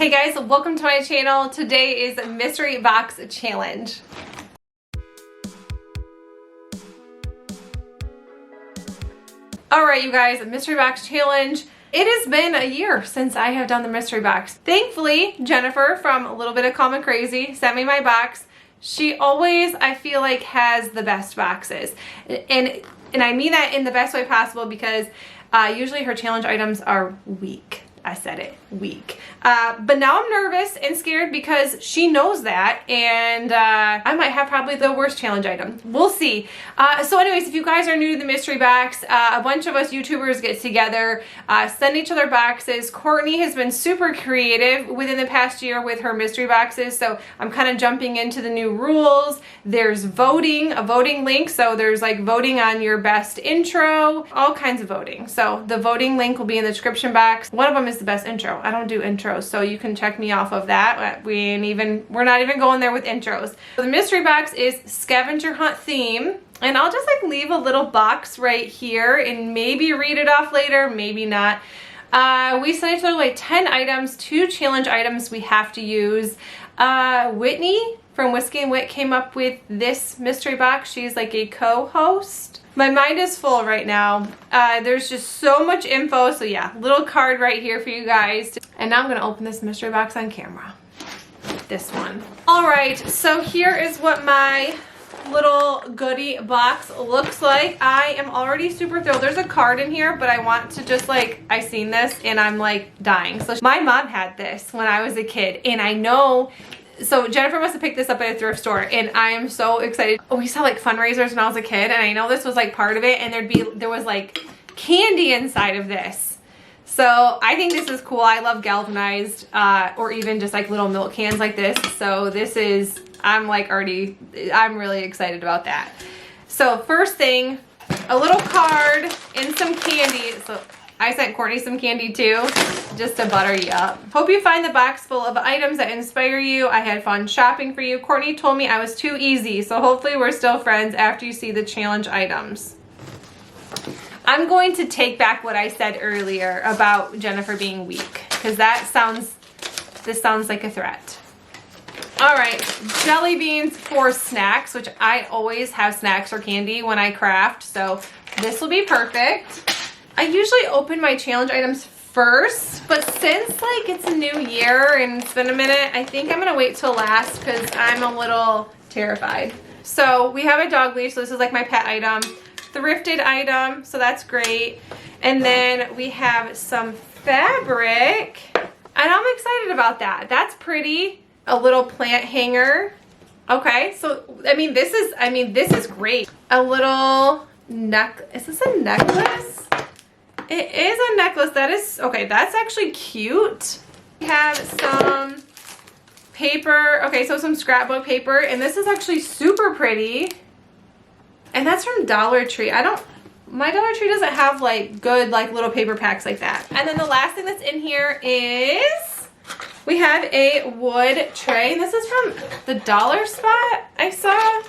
Hey guys, welcome to my channel. Today is Mystery Box Challenge. Alright you guys, Mystery Box Challenge. It has been a year since I have done the mystery box. Thankfully, Jennifer from A Little Bit of Calm and Crazy sent me my box. She always, I feel like, has the best boxes. And I mean that in the best way possible because usually her challenge items are weak. I said it, weak. But now I'm nervous and scared because she knows that, and I might have probably the worst challenge item. We'll see. So anyways, if you guys are new to the mystery box, a bunch of us YouTubers get together, send each other boxes. Courtney has been super creative within the past year with her mystery boxes, so I'm kind of jumping into the new rules. There's voting, a voting link, so there's like voting on your best intro, all kinds of voting. So the voting link will be in the description box. One of them is the best intro. I don't do intros, so you can check me off of that. We're not even going there with intros. So the mystery box is scavenger hunt theme, and I'll just like leave a little box right here and maybe read it off later, maybe not. We sent each other like 10 items, 2 challenge items we have to use. Whitney from Whiskey and Wit came up with this mystery box. She's like a co-host. My mind is full right now. There's just so much info. So yeah, little card right here for you guys. And now I'm gonna open this mystery box on camera. This one. All right, so here is what my little goodie box looks like. I am already super thrilled. There's a card in here, but I want to just like, I seen this and I'm like dying. So my mom had this when I was a kid, and I know, so Jennifer must have picked this up at a thrift store, and I am so excited. We saw like fundraisers when I was a kid, and I know this was like part of it, and there was like candy inside of this. So I think this is cool. I love galvanized or even just like little milk cans like this. So this is, I'm really excited about that. So first thing, a little card and some candy. So I sent Courtney some candy too, just to butter you up. Hope you find the box full of items that inspire you. I had fun shopping for you. Courtney told me I was too easy, so hopefully we're still friends after you see the challenge items. I'm going to take back what I said earlier about Jennifer being weak, because this sounds like a threat. All right, jelly beans for snacks, which I always have snacks or candy when I craft, so this will be perfect. I usually open my challenge items first, but since like it's a new year and it's been a minute, I think I'm gonna wait till last because I'm a little terrified. So we have a dog leash, so this is like my pet item. Thrifted item, so that's great. And then we have some fabric, and I'm excited about that. That's pretty. A little plant hanger. Okay, so I mean this is great. A little is this a necklace? It is a necklace. That is, okay, that's actually cute. We have some paper. Okay, so some scrapbook paper, and this is actually super pretty. And that's from Dollar Tree. My Dollar Tree doesn't have like good like little paper packs like that. And then the last thing that's in here is we have a wood tray. And this is from the Dollar Spot I saw.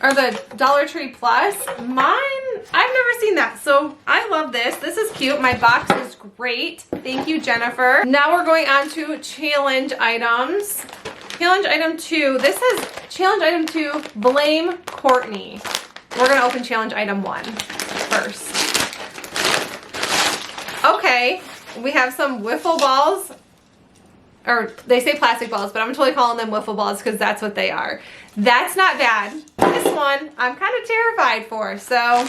Or the Dollar Tree Plus. Mine, I've never seen that. So I love this. This is cute. My box is great. Thank you, Jennifer. Now we're going on to challenge items. Challenge item 2. This is challenge item 2, blame Courtney. We're gonna open challenge item 1 first. Okay, we have some wiffle balls. Or they say plastic balls, but I'm totally calling them wiffle balls because that's what they are. That's not bad. This one, I'm kind of terrified for, so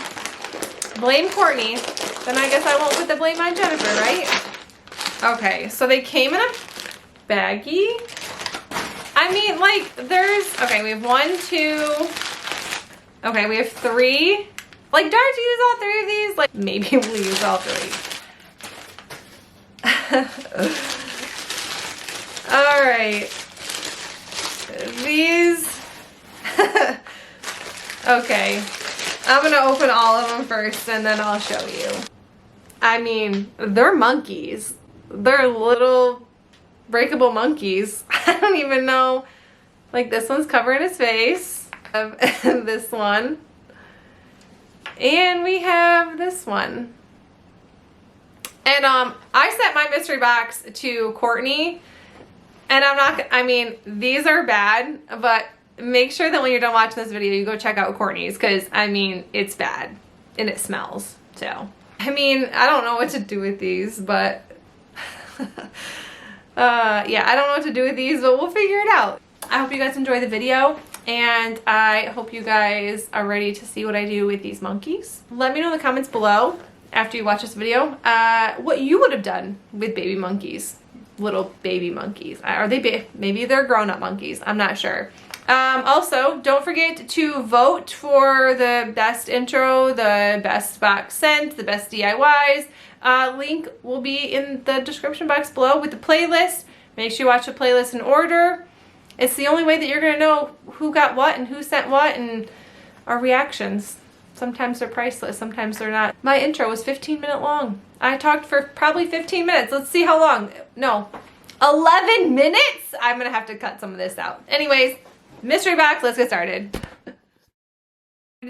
blame Courtney. Then I guess I won't put the blame on Jennifer, right? Okay, so they came in a baggie. I mean, like, okay, we have 1, 2, okay, we have 3. Like, do I have to use all 3 of these? Like, maybe we'll use all 3. All right, these, okay, I'm gonna open all of them first and then I'll show you. I mean, they're monkeys. They're little breakable monkeys. I don't even know, like this one's covering his face. This one. And we have this one. And I sent my mystery box to Courtney, and I mean, these are bad, but make sure that when you're done watching this video, you go check out Courtney's, because I mean, it's bad and it smells. So, I mean, I don't know what to do with these, but yeah, I don't know what to do with these, but we'll figure it out. I hope you guys enjoy the video, and I hope you guys are ready to see what I do with these monkeys. Let me know in the comments below after you watch this video what you would have done with baby monkeys, little baby monkeys. Are they maybe they're grown-up monkeys, I'm not sure. Also, don't forget to vote for the best intro, the best box scent, the best DIYs. Link will be in the description box below with the playlist. Make sure you watch the playlist in order. It's the only way that you're going to know who got what and who sent what, and our reactions. Sometimes they're priceless, sometimes they're not. My intro was 15-minute long. I talked for probably 15 minutes. Let's see how long. No, 11 minutes? I'm going to have to cut some of this out. Anyways, mystery box, let's get started.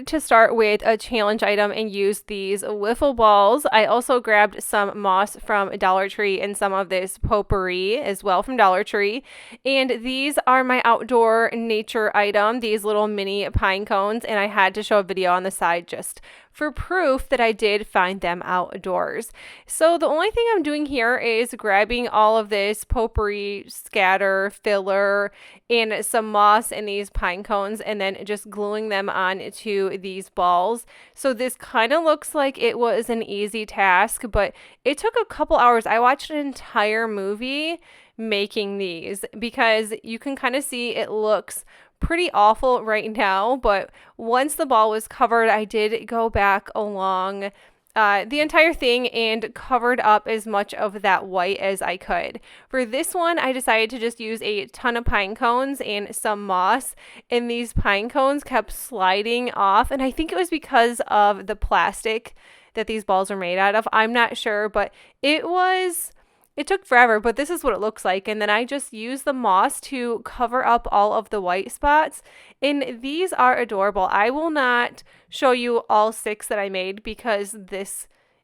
To start with a challenge item and use these wiffle balls. I also grabbed some moss from Dollar Tree and some of this potpourri as well from Dollar Tree. And these are my outdoor nature item, these little mini pine cones, and I had to show a video on the side just for proof that I did find them outdoors. So the only thing I'm doing here is grabbing all of this potpourri scatter, filler, and some moss in these pine cones, and then just gluing them onto these balls. So this kind of looks like it was an easy task, but it took a couple hours. I watched an entire movie making these because you can kind of see it looks pretty awful right now, but once the ball was covered, I did go back along the entire thing and covered up as much of that white as I could. For this one, I decided to just use a ton of pine cones and some moss, and these pine cones kept sliding off, and I think it was because of the plastic that these balls are made out of. I'm not sure, but it took forever, but this is what it looks like. And then I just used the moss to cover up all of the white spots. And these are adorable. I will not show you all 6 that I made because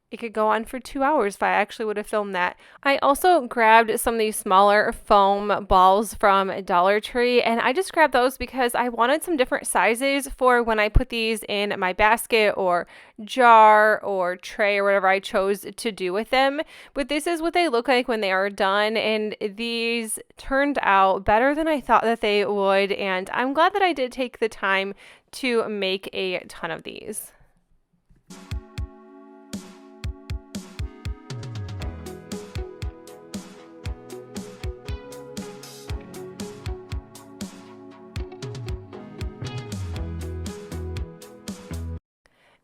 it could go on for 2 hours if I actually would have filmed that. I also grabbed some of these smaller foam balls from Dollar Tree, and I just grabbed those because I wanted some different sizes for when I put these in my basket or jar or tray or whatever I chose to do with them. But this is what they look like when they are done, and these turned out better than I thought that they would, and I'm glad that I did take the time to make a ton of these.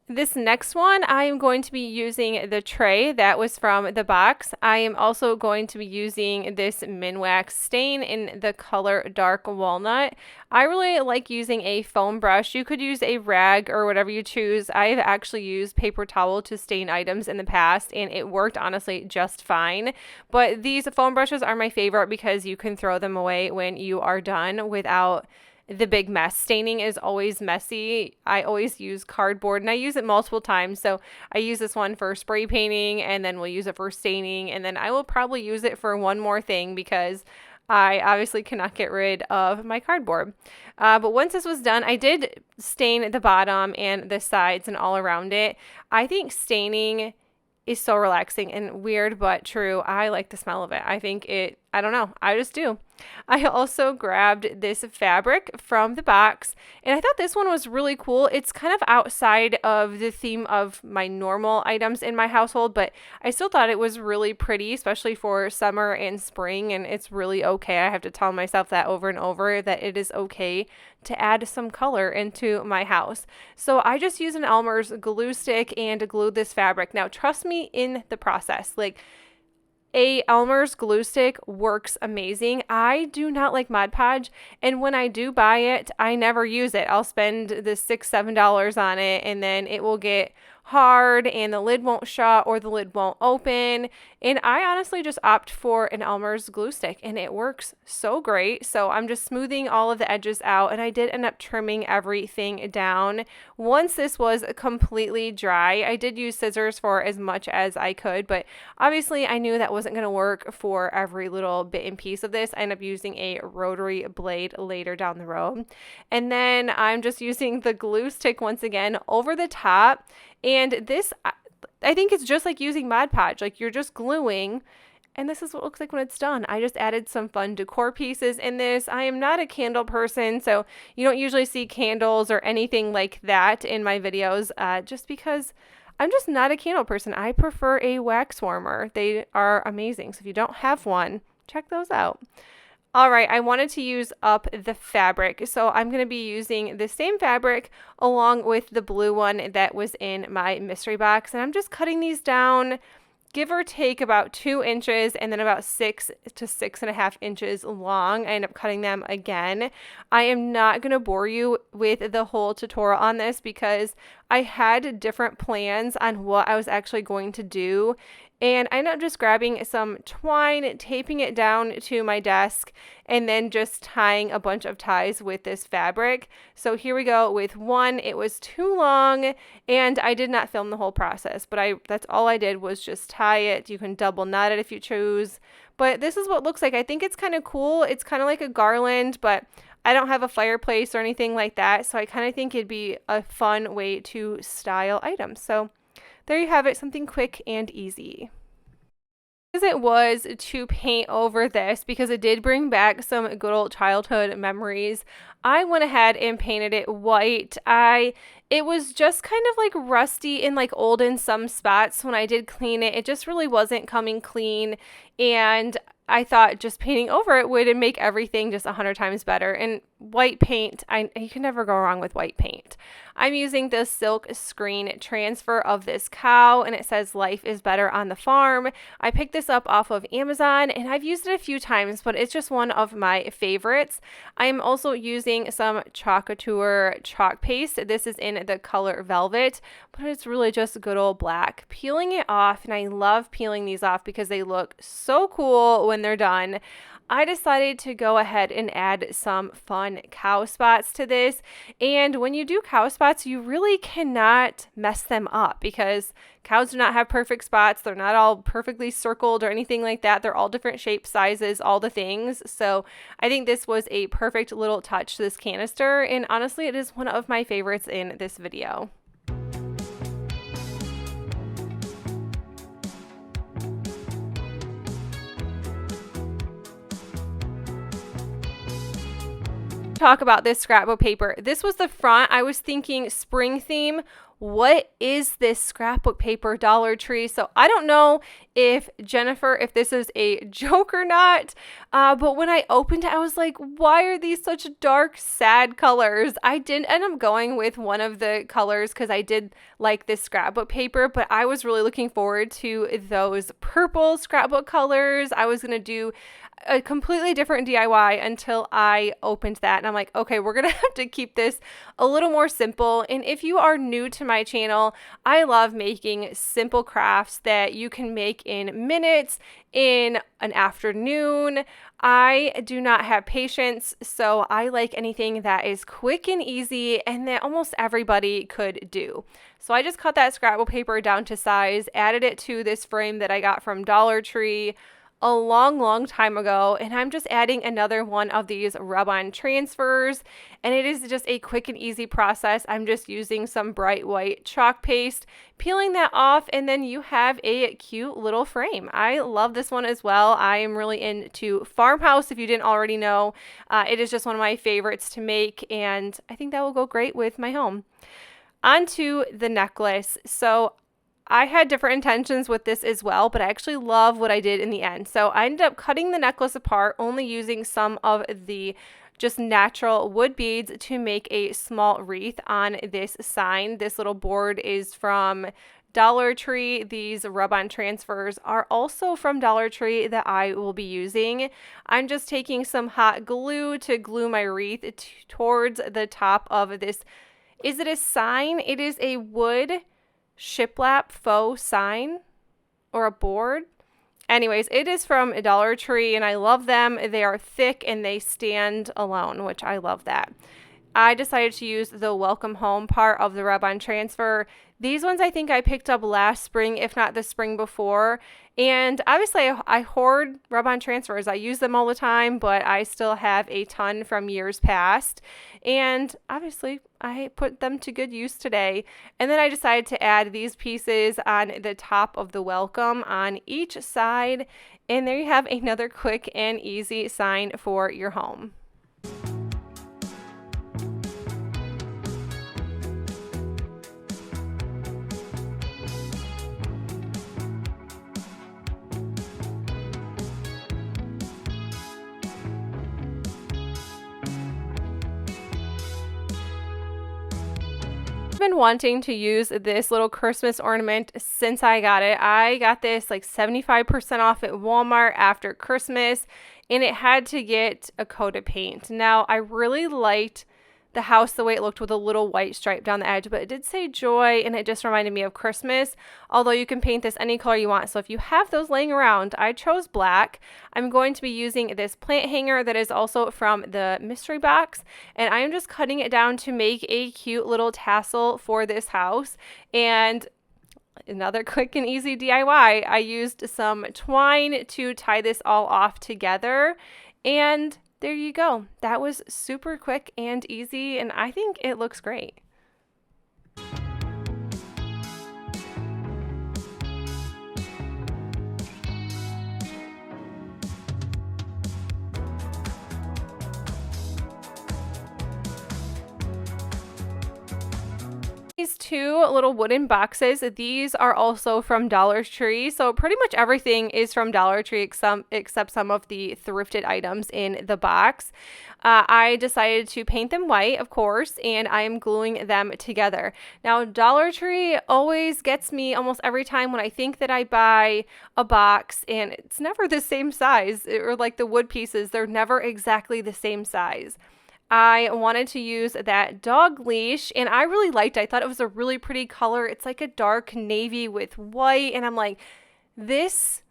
This next one, I am going to be using the tray that was from the box. I am also going to be using this Minwax stain in the color Dark Walnut. I really like using a foam brush. You could use a rag or whatever you choose. I've actually used paper towel to stain items in the past, and it worked honestly just fine. But these foam brushes are my favorite because you can throw them away when you are done without the big mess. Staining is always messy. I always use cardboard, and I use it multiple times. So I use this one for spray painting, and then we'll use it for staining, and then I will probably use it for one more thing because I obviously cannot get rid of my cardboard. But once this was done, I did stain the bottom and the sides and all around it. I think staining is so relaxing and weird but true. I like the smell of it. I don't know, I just do. I also grabbed this fabric from the box, and I thought this one was really cool. It's kind of outside of the theme of my normal items in my household, but I still thought it was really pretty, especially for summer and spring, and it's really okay. I have to tell myself that over and over, that it is okay to add some color into my house. So I just used an Elmer's glue stick and glued this fabric. Now, trust me in the process. Like, a Elmer's glue stick works amazing. I do not like Mod Podge, and when I do buy it, I never use it. I'll spend the $6-7 on it, and then it will get hard and the lid won't shut or the lid won't open. And I honestly just opt for an Elmer's glue stick and it works so great. So I'm just smoothing all of the edges out, and I did end up trimming everything down. Once this was completely dry, I did use scissors for as much as I could, but obviously I knew that wasn't going to work for every little bit and piece of this. I ended up using a rotary blade later down the road. And then I'm just using the glue stick once again over the top. And this, I think it's just like using Mod Podge, like you're just gluing. And this is what it looks like when it's done. I just added some fun decor pieces in this. I am not a candle person, so you don't usually see candles or anything like that in my videos, just because I'm just not a candle person. I prefer a wax warmer. They are amazing. So if you don't have one, check those out. All right, I wanted to use up the fabric, so I'm going to be using the same fabric along with the blue one that was in my mystery box, and I'm just cutting these down, give or take about 2 inches, and then about 6 to 6.5 inches long. I end up cutting them again. I am not going to bore you with the whole tutorial on this because I had different plans on what I was actually going to do. And I ended up just grabbing some twine, taping it down to my desk, and then just tying a bunch of ties with this fabric. So here we go with one. It was too long, and I did not film the whole process, but that's all I did was just tie it. You can double knot it if you choose. But this is what it looks like. I think it's kind of cool. It's kind of like a garland, but I don't have a fireplace or anything like that, so I kind of think it'd be a fun way to style items. So there you have it, something quick and easy. As it was to paint over this, because it did bring back some good old childhood memories, I went ahead and painted it white. It was just kind of like rusty and like old in some spots. When I did clean it, it just really wasn't coming clean, and I thought just painting over it would make everything just 100 times better. And white paint, you can never go wrong with white paint. I'm using the silk screen transfer of this cow, and it says life is better on the farm. I picked this up off of Amazon, and I've used it a few times, but it's just one of my favorites. I am also using some Chalkateur chalk paste. This is in the color Velvet, but it's really just good old black. Peeling it off, and I love peeling these off because they look so cool when they're done. I decided to go ahead and add some fun cow spots to this. And when you do cow spots, you really cannot mess them up because cows do not have perfect spots. They're not all perfectly circled or anything like that. They're all different shapes, sizes, all the things. So I think this was a perfect little touch to this canister. And honestly, it is one of my favorites in this video. Talk about this scrapbook paper. This was the front. I was thinking spring theme. What is this scrapbook paper, Dollar Tree? So I don't know if this is a joke or not, but when I opened it, I was like, why are these such dark, sad colors? I did end up going with one of the colors because I did like this scrapbook paper, but I was really looking forward to those purple scrapbook colors. I was going to do a completely different DIY until I opened that, and I'm like, okay, we're gonna have to keep this a little more simple. And if you are new to my channel, I love making simple crafts that you can make in minutes, in an afternoon. I do not have patience, so I like anything that is quick and easy and that almost everybody could do. So I just cut that scrapbook paper down to size, added it to this frame that I got from Dollar Tree a long time ago, and I'm just adding another one of these rub-on transfers, and it is just a quick and easy process. I'm just using some bright white chalk paste, peeling that off, and then you have a cute little frame. I love this one as well. I am really into farmhouse, if you didn't already know. It is just one of my favorites to make, and I think that will go great with my home. Onto the necklace. So I had different intentions with this as well, but I actually love what I did in the end. So I ended up cutting the necklace apart, only using some of the just natural wood beads to make a small wreath on this sign. This little board is from Dollar Tree. These rub-on transfers are also from Dollar Tree that I will be using. I'm just taking some hot glue to glue my wreath towards the top of this. Is it a sign? It is a wood shiplap faux sign or a board. Anyways, it is from Dollar Tree and I love them. They are thick and they stand alone, which I love that. I decided to use the welcome home part of the rub-on transfer. These ones I think I picked up last spring, if not the spring before. And obviously I hoard rub-on transfers. I use them all the time, but I still have a ton from years past. And obviously I put them to good use today. And then I decided to add these pieces on the top of the welcome on each side. And there you have another quick and easy sign for your home. Been wanting to use this little Christmas ornament since I got it. I got this like 75% off at Walmart after Christmas, and it had to get a coat of paint. Now, I really liked the house the way it looked with a little white stripe down the edge, but it did say joy, and it just reminded me of Christmas, although you can paint this any color you want. So if you have those laying around, I chose black. I'm going to be using this plant hanger that is also from the mystery box, and I am just cutting it down to make a cute little tassel for this house. And another quick and easy DIY, I used some twine to tie this all off together, and there you go. That was super quick and easy, and I think it looks great. These two little wooden boxes, these are also from Dollar Tree. So pretty much everything is from Dollar Tree except some of the thrifted items in the box. I decided to paint them white, of course, and I am gluing them together. Now, Dollar Tree always gets me almost every time when I think that I buy a box and it's never the same size, or like the wood pieces, they're never exactly the same size. I wanted to use that dog leash, and I really liked it. I thought it was a really pretty color. It's like a dark navy with white, and I'm like, this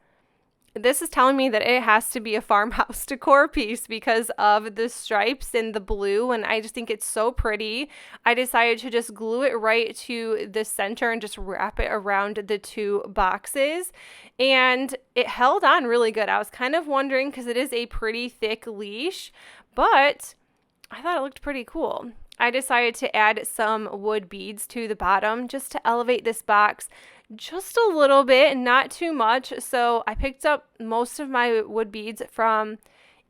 is telling me that it has to be a farmhouse decor piece because of the stripes and the blue, and I just think it's so pretty. I decided to just glue it right to the center and just wrap it around the two boxes, and it held on really good. I was kind of wondering because it is a pretty thick leash, but I thought it looked pretty cool. I decided to add some wood beads to the bottom just to elevate this box just a little bit, not too much. So I picked up most of my wood beads from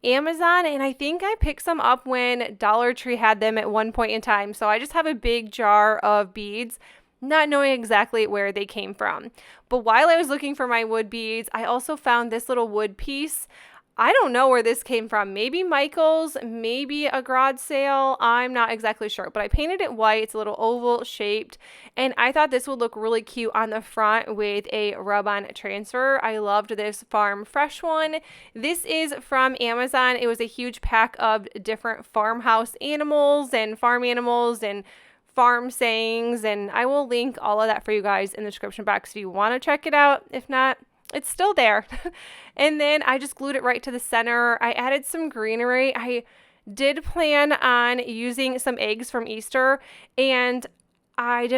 Amazon, and I think I picked some up when Dollar Tree had them at one point in time. So I just have a big jar of beads, not knowing exactly where they came from. But while I was looking for my wood beads, I also found this little wood piece. I don't know where this came from. Maybe Michael's, maybe a garage sale. I'm not exactly sure, but I painted it white. It's a little oval shaped, and I thought this would look really cute on the front with a rub-on transfer. I loved this Farm Fresh one. This is from Amazon. It was a huge pack of different farmhouse animals and farm sayings, and I will link all of that for you guys in the description box if you want to check it out. If not, it's still there. And then I just glued it right to the center. I added some greenery. I did plan on using some eggs from Easter, and I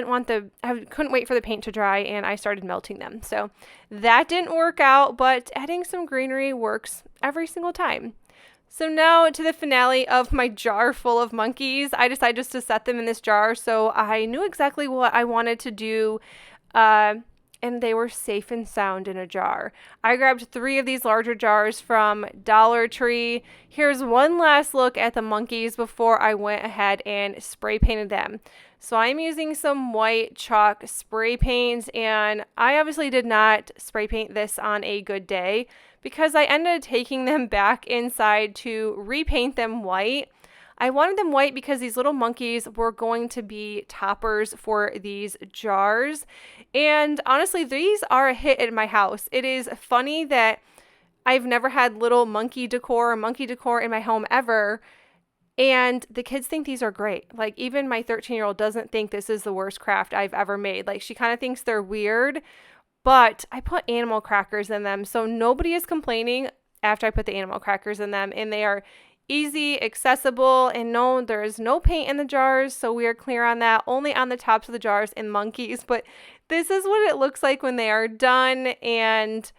couldn't wait for the paint to dry, and I started melting them. So that didn't work out, but adding some greenery works every single time. So now to the finale of my jar full of monkeys. I decided just to set them in this jar so I knew exactly what I wanted to do, and they were safe and sound in a jar. I grabbed 3 of these larger jars from Dollar Tree. Here's one last look at the monkeys before I went ahead and spray painted them. So I'm using some white chalk spray paint, and I obviously did not spray paint this on a good day because I ended up taking them back inside to repaint them white. I wanted them white because these little monkeys were going to be toppers for these jars. And honestly, these are a hit at my house. It is funny that I've never had little monkey decor or monkey decor in my home ever. And the kids think these are great. Like, even my 13-year-old doesn't think this is the worst craft I've ever made. Like, she kind of thinks they're weird, but I put animal crackers in them. So nobody is complaining after I put the animal crackers in them. And they are easy, accessible, and no, there is no paint in the jars. So we are clear on that. Only on the tops of the jars and monkeys. But this is what it looks like when they are done. And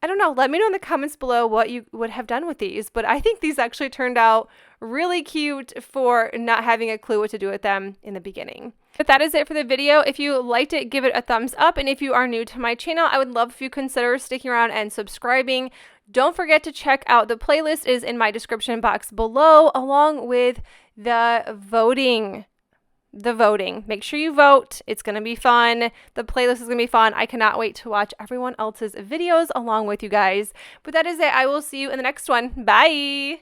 I don't know, let me know in the comments below what you would have done with these, but I think these actually turned out really cute for not having a clue what to do with them in the beginning. But that is it for the video. If you liked it, give it a thumbs up, and if you are new to my channel, I would love if you consider sticking around and subscribing. Don't forget to check out the playlist is in my description box below, along with the voting. Make sure you vote. It's going to be fun. The playlist is going to be fun. I cannot wait to watch everyone else's videos along with you guys. But that is it. I will see you in the next one. Bye.